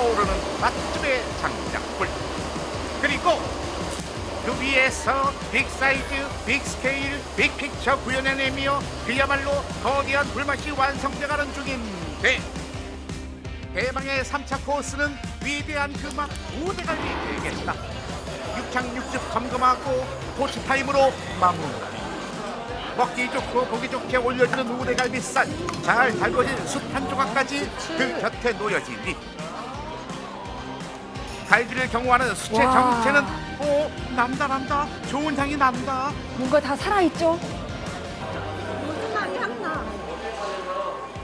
타오르는 맛집의 장작불, 그리고 그 위에서 빅사이즈, 빅스케일, 빅픽처 구현해내며 그야말로 거대한 불맛이 완성돼가는 중인데, 대망의 3차 코스는 위대한 그 맛 우대갈비 되겠다. 육창육즙 점검하고 토치타임으로 마무리. 먹기 좋고 보기 좋게 올려지는 우대갈비살, 잘 달궈진 숯 한 조각까지 그 곁에 놓여지니 갈비를 경호하는 수채 와. 정체는 난다 좋은 향이 난다. 뭔가 다 살아있죠? 로즈마리 향나.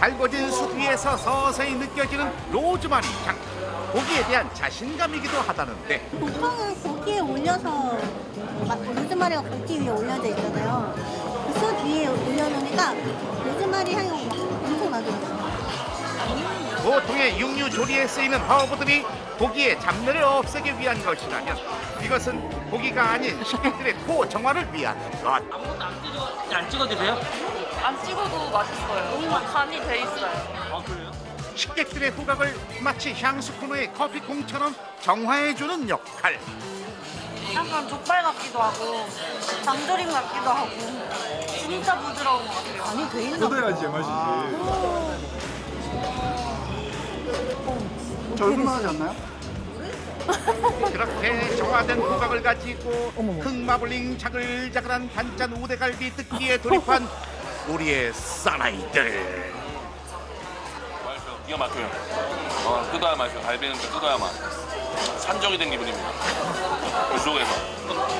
달궈진 숯 위에서 서서히 느껴지는 로즈마리 향, 고기에 대한 자신감이기도 하다는데, 보통은 고기에 올려서 로즈마리가 고기 위에 올려져 있잖아요. 그 숯 위에 올려놓으니까 로즈마리 향이 막 엄청 나더라고요. 보통의 육류 조리에 쓰이는 허브들이 고기의 잡내를 없애기 위한 것이라면, 이것은 고기가 아닌 식객들의 코 정화를 위한 것. 아무것도 안 찍어도 돼요? 안 찍어도 맛있어요. 간이 돼 있어요. 아 그래요? 식객들의 후각을 마치 향수 코너의 커피콩처럼 정화해주는 역할. 약간 족발 같기도 하고 장조림 같기도 하고 진짜 부드러운 것 같아요. 간이 돼 있나 보다. 뜯어야지 제맛이지. 저 얼마나 하지 않나요? 그렇게 정화된 후각을 가지고 흑마블링 자글자글한 단짠 우대갈비 뜯기에 돌입한 우리의 사나이들. 맛있어요. 기가 막혀요. 뜯어야 맛있어요. 갈비는 뜯어야 맛. 산적이 된 기분입니다. 그 속에서.